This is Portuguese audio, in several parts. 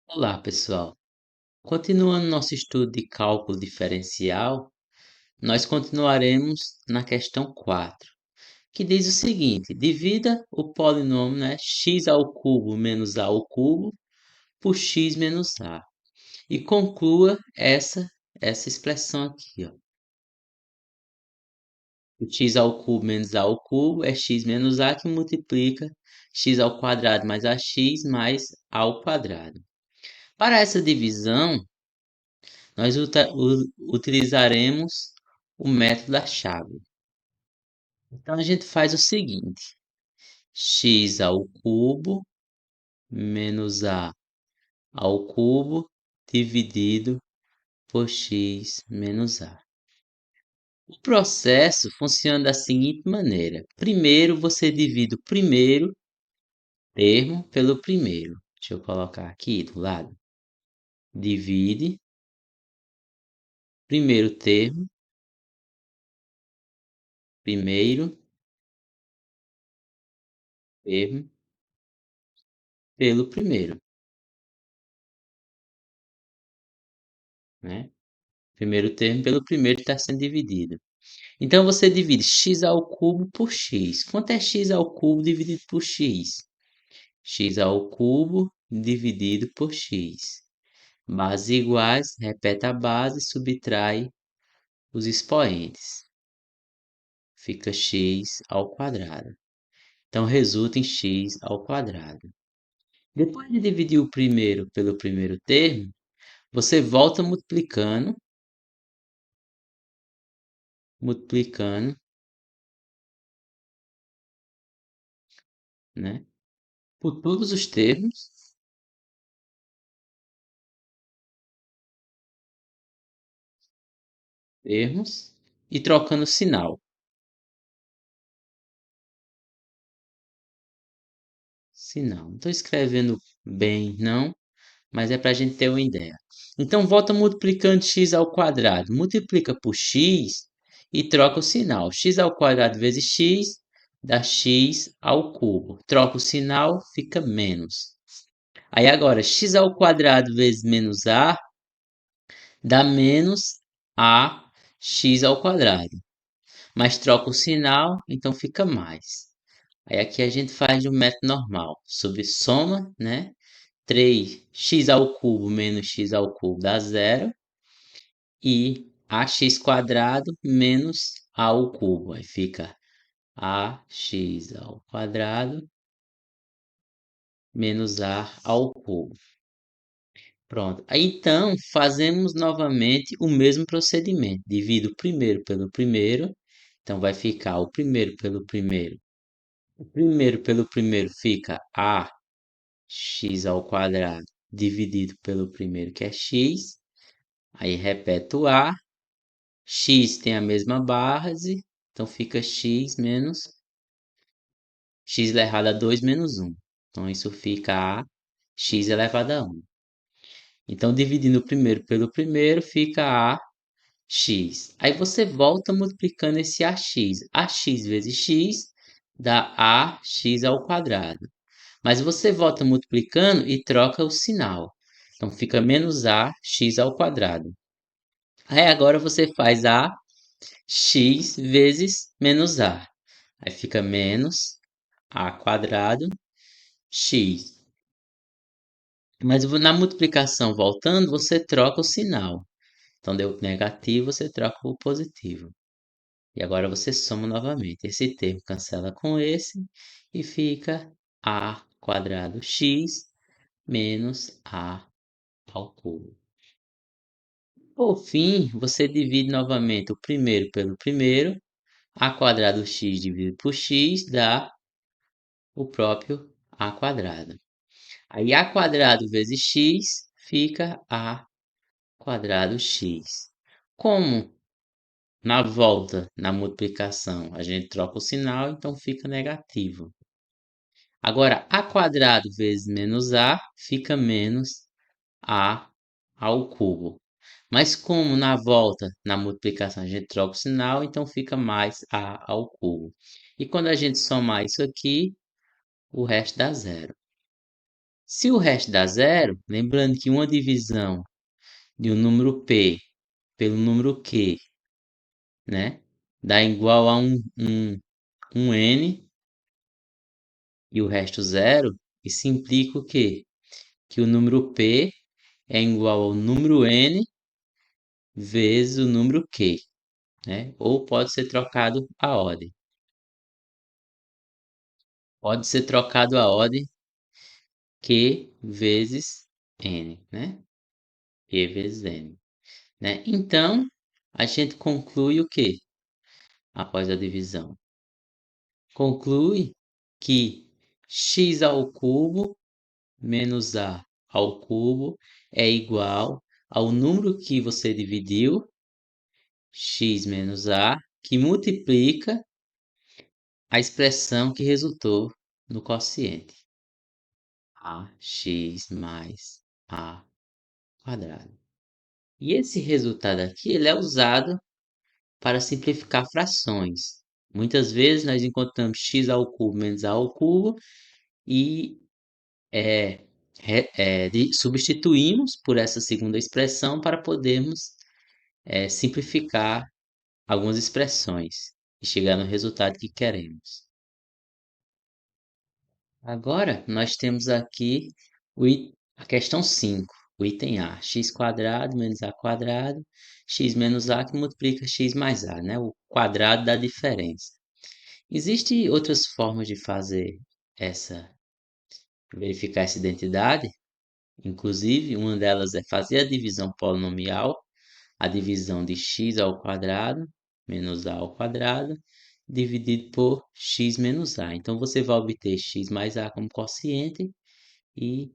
Olá, pessoal. Continuando nosso estudo de cálculo diferencial, nós continuaremos na questão 4, que diz o seguinte: divida o polinômio, x ao cubo menos a ao cubo por x menos a e conclua essa expressão aqui, ó. O x ao cubo menos a ao cubo é x menos a que multiplica x ao quadrado mais ax mais a ao quadrado. Para essa divisão, nós utilizaremos o método da chave. Então, a gente faz o seguinte: x ao cubo menos a ao cubo dividido por x menos a. O processo funciona da seguinte maneira: primeiro você divide o primeiro termo pelo primeiro. Deixa eu colocar aqui do lado. Divide primeiro termo, primeiro termo pelo primeiro, né? Primeiro termo pelo primeiro está sendo dividido. Então, você divide x ao cubo por x. Quanto é x ao cubo dividido por x? X ao cubo dividido por x. Bases iguais, repete a base, subtrai os expoentes. Fica x ao quadrado. Então, resulta em x ao quadrado. Depois de dividir o primeiro pelo primeiro termo, você volta multiplicando, né, por todos os termos e trocando o sinal. Não estou escrevendo bem, não, mas é para a gente ter uma ideia. Então, volta multiplicando x ao quadrado. Multiplica por x e troca o sinal. X ao quadrado vezes x dá x ao cubo. Troca o sinal, fica menos. Aí agora, x ao quadrado vezes menos a dá menos a x ao quadrado. Mas troca o sinal, então fica mais. Aí aqui a gente faz o método normal, sobre soma, né? 3x ao cubo menos x ao cubo dá zero. E ax quadrado menos a ao cubo. Aí fica ax ao quadrado menos a ao cubo. Pronto. Aí então fazemos novamente o mesmo procedimento. Divido o primeiro pelo primeiro. Então vai ficar o primeiro pelo primeiro. O primeiro pelo primeiro fica a x ao quadrado dividido pelo primeiro, que é x. Aí repete o a. X tem a mesma base, então fica x menos x elevado a 2 menos 1. Então isso fica a x elevado a 1. Então dividindo o primeiro pelo primeiro fica a x. Aí você volta multiplicando esse ax. Ax vezes x dá ax ao quadrado. Mas você volta multiplicando e troca o sinal. Então fica menos ax ao quadrado. Aí agora você faz a x vezes menos a. Aí fica menos a quadrado x. Mas na multiplicação voltando, você troca o sinal. Então deu negativo, você troca o positivo. E agora você soma novamente. Esse termo cancela com esse e fica a quadrado x menos a ao cubo. Por fim, você divide novamente o primeiro pelo primeiro. A quadrado x dividido por x dá o próprio a quadrado. Aí a quadrado vezes x fica a quadrado x. Como na volta, na multiplicação, a gente troca o sinal, então fica negativo. Agora, a quadrado vezes menos a fica menos a ao cubo. Mas como na volta, na multiplicação, a gente troca o sinal, então fica mais a ao cubo. E quando a gente somar isso aqui, o resto dá zero. Se o resto dá zero, lembrando que uma divisão de um número p pelo número q, né, dá igual a um n e o resto zero, isso implica o quê? Que o número p é igual ao número n vezes o número q, né? Ou pode ser trocado a ordem. Pode ser trocado a ordem q vezes n, né? Q vezes n, né? Então, a gente conclui o quê? Após a divisão. Conclui que x ao cubo menos a ao cubo é igual ao número que você dividiu, x menos a, que multiplica a expressão que resultou no quociente. Ax mais a quadrado. E esse resultado aqui ele é usado para simplificar frações. Muitas vezes nós encontramos x ao cubo menos a ao cubo e substituímos por essa segunda expressão para podermos simplificar algumas expressões e chegar no resultado que queremos. Agora, nós temos aqui a questão 5, o item A, x quadrado menos a quadrado, x menos a que multiplica x mais a, né? O quadrado da diferença. Existem outras formas de fazer verificar essa identidade? Inclusive, uma delas é fazer a divisão polinomial, a divisão de x ao quadrado menos a ao quadrado, dividido por x menos a. Então, você vai obter x mais a como quociente e,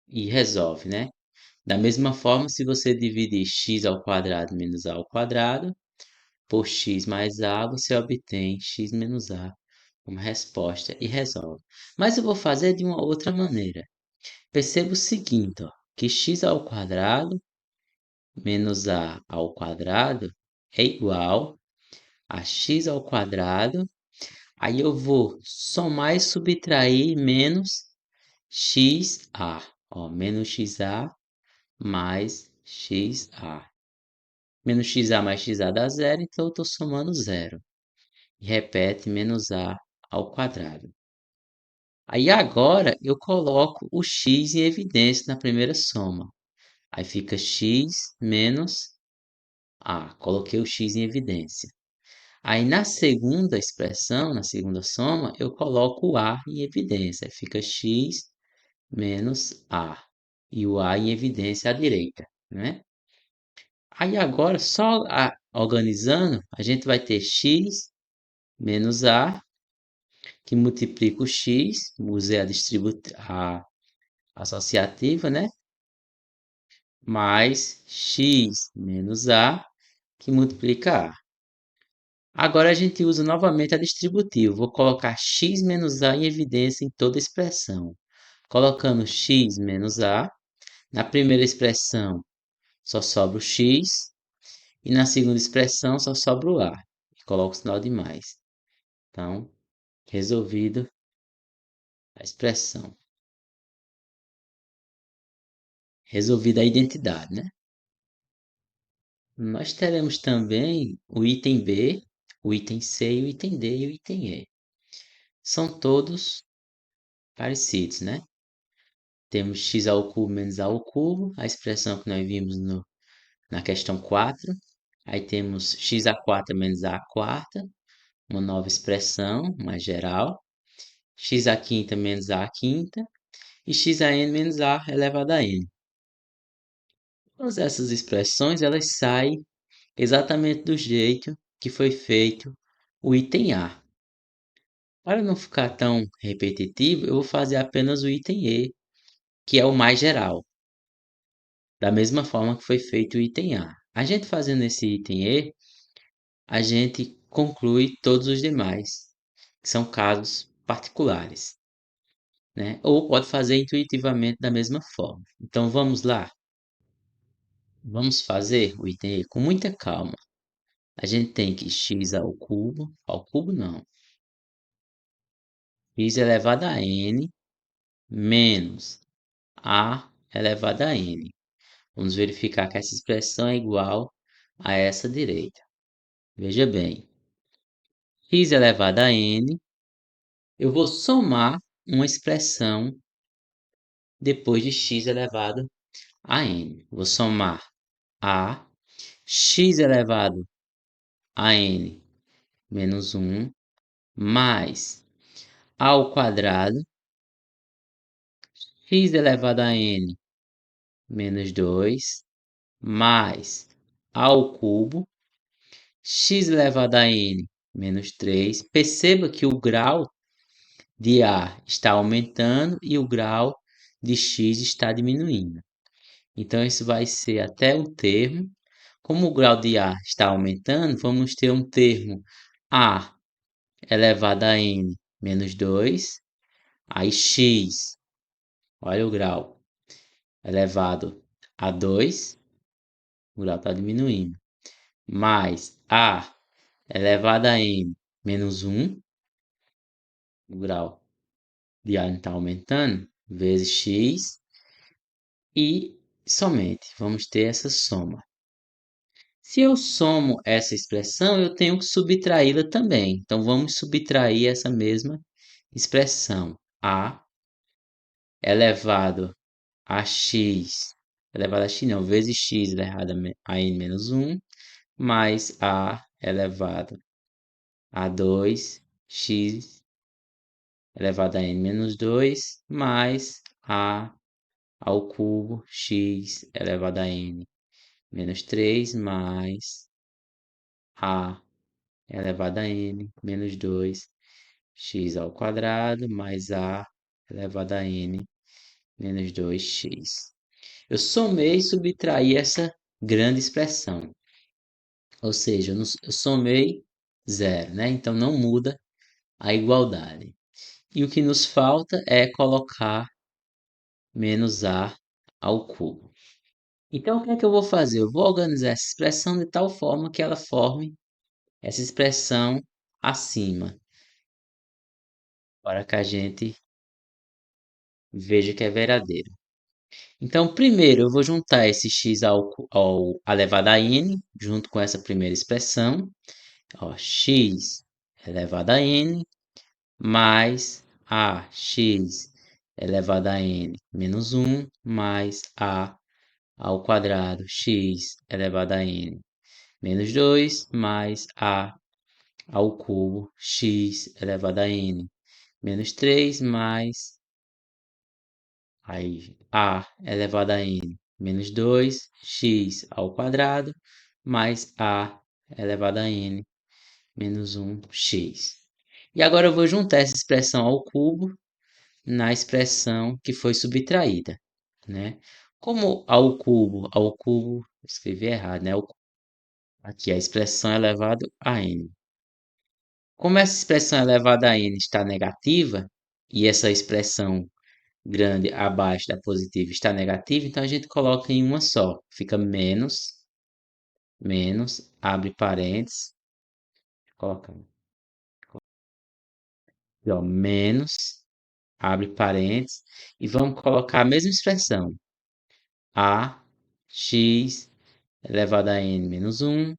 e resolve, né? Da mesma forma, se você dividir x ao quadrado menos a ao quadrado por x mais a, você obtém x menos a como resposta e resolve. Mas eu vou fazer de uma outra maneira. Perceba o seguinte, ó, que x ao quadrado menos a ao quadrado é igual a x ao quadrado. Aí eu vou somar e subtrair menos xa. Ó, menos xa mais xa. Menos xa mais xa dá zero, então eu estou somando zero. E repete menos a ao quadrado. Aí agora eu coloco o x em evidência na primeira soma. Aí fica x menos a. Coloquei o x em evidência. Aí na segunda expressão, na segunda soma, eu coloco o a em evidência. Aí fica x menos a. E o a em evidência à direita, né? Aí agora, só organizando, a gente vai ter x menos a, que multiplica o x, usei a associativa, né? Mais x menos a, que multiplica a. Agora a gente usa novamente a distributiva. Vou colocar x menos a em evidência em toda expressão. Colocando x menos a, na primeira expressão só sobra o x, e na segunda expressão só sobra o a. E coloco o sinal de mais. Então, resolvido a expressão. Resolvida a identidade, né? Nós teremos também o item B, o item C, o item D e o item E. São todos parecidos, né? Temos x ao cubo menos a ao cubo, a expressão que nós vimos na questão 4. Aí temos x a quarta menos a quarta, uma nova expressão mais geral. X a quinta menos a quinta e x a n menos a elevado a n. Todas essas expressões elas saem exatamente do jeito que foi feito o item A. Para não ficar tão repetitivo, eu vou fazer apenas o item E, que é o mais geral. Da mesma forma que foi feito o item A. A gente fazendo esse item E, a gente conclui todos os demais, que são casos particulares, né? Ou pode fazer intuitivamente da mesma forma. Então vamos lá. Vamos fazer o item E com muita calma. A gente tem que x ao cubo não, x elevado a n menos A elevado a N. Vamos verificar que essa expressão é igual a essa direita. Veja bem, x elevado a N, eu vou somar uma expressão depois de x elevado a N. Vou somar a x elevado a N menos 1 mais a ao quadrado x elevado a N menos 2 mais a ao cubo x elevado a N menos 3. Perceba que o grau de A está aumentando e o grau de X está diminuindo. Então, isso vai ser até um termo. Como o grau de A está aumentando, vamos ter um termo A elevado a N menos 2. Aí X, olha o grau, elevado a 2. O grau está diminuindo. Mais A elevado a N menos 1. O grau de A está aumentando, vezes X. E somente vamos ter essa soma. Se eu somo essa expressão, eu tenho que subtraí-la também. Então, vamos subtrair essa mesma expressão. A elevado a x, elevado a x não, vezes x elevado a n menos 1, mais A elevado a 2, x elevado a n menos 2, mais A ao cubo, x elevado a n menos 3, mais A elevado a n menos 2, x ao quadrado, mais A elevado a n menos 2x. Eu somei e subtraí essa grande expressão. Ou seja, eu somei zero, né? Então não muda a igualdade. E o que nos falta é colocar menos A ao cubo. Então, o que é que eu vou fazer? Eu vou organizar essa expressão de tal forma que ela forme essa expressão acima, para que a gente veja que é verdadeiro. Então, primeiro eu vou juntar esse x ao elevado a n, junto com essa primeira expressão. Ó, x elevado a n mais ax elevado a n menos 1 mais a ao quadrado x elevado a n menos 2 mais a ao cubo x elevado a n menos 3 mais aí a elevado a n menos 2 x ao quadrado mais a elevado a n menos 1 x. E agora eu vou juntar essa expressão ao cubo na expressão que foi subtraída, né? Como ao cubo, escrevi errado, né? Aqui a expressão é elevado a n. Como essa expressão elevada a n está negativa, e essa expressão grande abaixo da positiva está negativa, então a gente coloca em uma só. Fica menos, abre parênteses, coloca, ó, menos, abre parênteses, e vamos colocar a mesma expressão. A, x, elevado a n menos 1,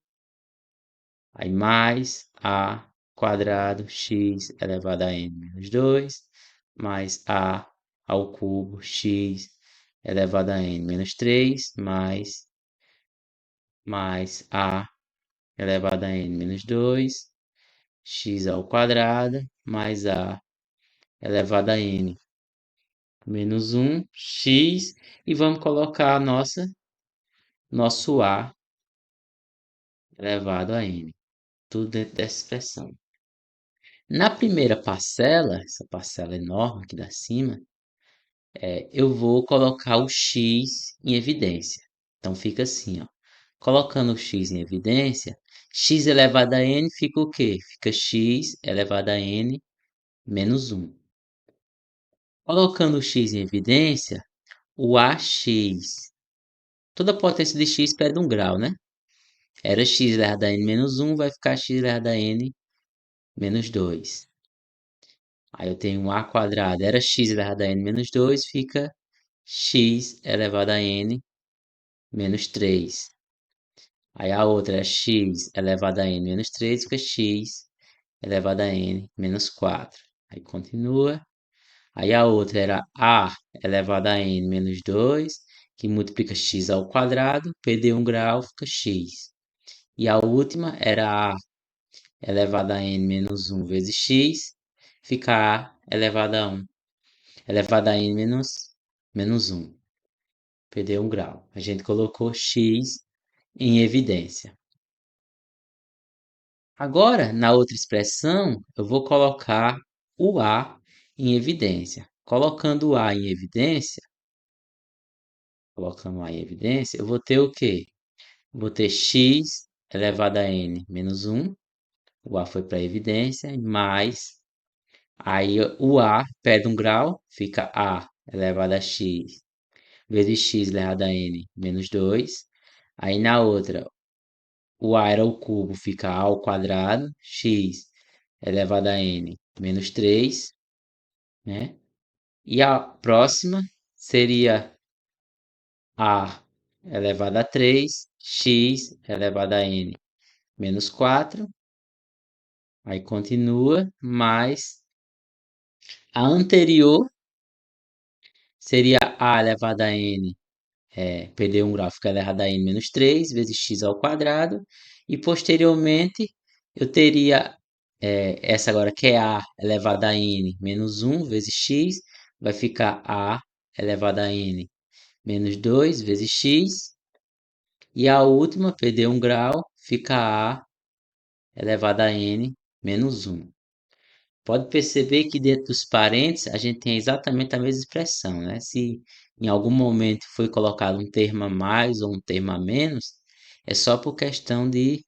aí mais a quadrado x elevado a n menos 2, mais a ao cubo x elevado a n menos 3, mais a elevado a n menos 2, x ao quadrado, mais a elevado a n menos 1, x, e vamos colocar nosso a elevado a n, tudo dentro dessa expressão. Na primeira parcela, essa parcela enorme aqui da cima, eu vou colocar o x em evidência. Então fica assim, ó. Colocando o x em evidência, x elevado a n fica o quê? Fica x elevado a n menos 1. Colocando o x em evidência, o ax, toda a potência de x perde um grau, né? Era x elevado a n menos 1, vai ficar x elevado a n menos 2. Aí eu tenho um a quadrado, era x elevado a n menos 2, fica x elevado a n menos 3. Aí a outra é x elevado a n menos 3, fica x elevado a n menos 4. Aí continua. Aí a outra era a elevado a n menos 2, que multiplica x ao quadrado, perdeu um grau, fica x. E a última era a elevado a n menos 1 vezes x, fica a elevado a 1, elevado a n menos 1. Perdeu um grau. A gente colocou x em evidência. Agora, na outra expressão, eu vou colocar o a em evidência. Colocando o a em evidência, eu vou ter o quê? Vou ter x elevado a n menos 1, o a foi para a evidência, mais, aí o a perde um grau, fica a elevado a x vezes x elevado a n menos 2. Aí na outra, o a era o cubo, fica a ao quadrado, x elevado a n menos 3, né? E a próxima seria a elevado a 3, x elevado a n menos 4. Aí continua, mais a anterior seria a elevado a n, perder um grau, fica elevado a n menos 3 vezes x ao quadrado. E posteriormente eu teria essa agora que é a elevado a n menos 1 vezes x, vai ficar a elevado a n menos 2 vezes x. E a última, perder um grau, fica a elevado a n menos 1. Pode perceber que dentro dos parênteses a gente tem exatamente a mesma expressão, né? Se em algum momento foi colocado um termo a mais ou um termo a menos, é só por questão de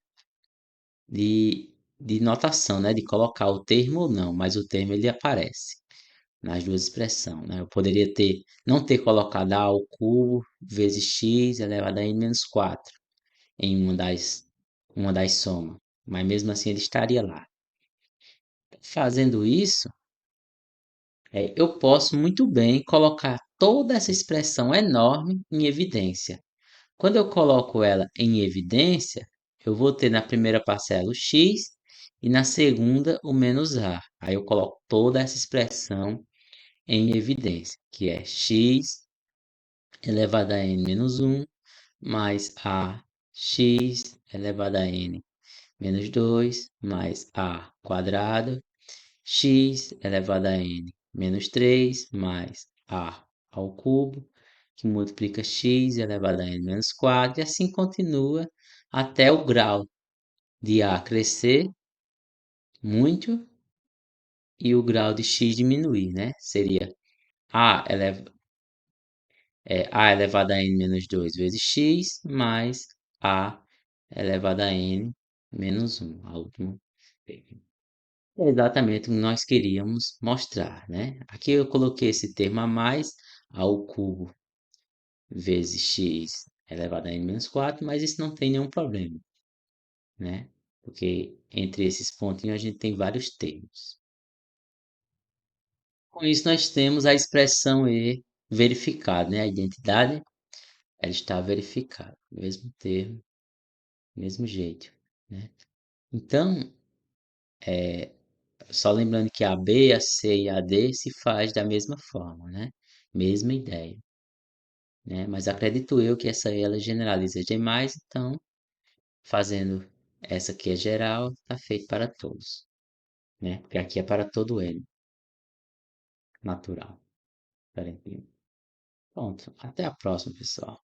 notação, né? De colocar o termo ou não, mas o termo ele aparece nas duas expressões, né? Eu poderia não ter colocado a ao cubo vezes x elevado a n menos 4 em uma das somas, mas mesmo assim ele estaria lá. Fazendo isso, eu posso muito bem colocar toda essa expressão enorme em evidência. Quando eu coloco ela em evidência, eu vou ter na primeira parcela o x e na segunda o menos a. Aí eu coloco toda essa expressão em evidência, que é x elevado a n menos 1 mais a x elevado a n menos 2 mais a quadrado, x elevado a n menos 3 mais a ao cubo, que multiplica x elevado a n menos 4, e assim continua até o grau de a crescer muito e o grau de x diminuir, né? Seria a, a elevado a n menos 2 vezes x mais a elevado a n menos 1. A última. É exatamente o que nós queríamos mostrar, né? Aqui eu coloquei esse termo a mais ao cubo vezes x elevado a n menos 4, mas isso não tem nenhum problema, né? Porque entre esses pontinhos a gente tem vários termos. Com isso nós temos a expressão E verificada, né? A identidade ela está verificada, mesmo termo, mesmo jeito, né? Então, só lembrando que a B, a C e a D se faz da mesma forma, né? Mesma ideia, né? Mas acredito eu que essa ela generaliza demais, então, fazendo essa que é geral, está feito para todos, né? Porque aqui é para todo N, natural. Pronto. Até a próxima, pessoal.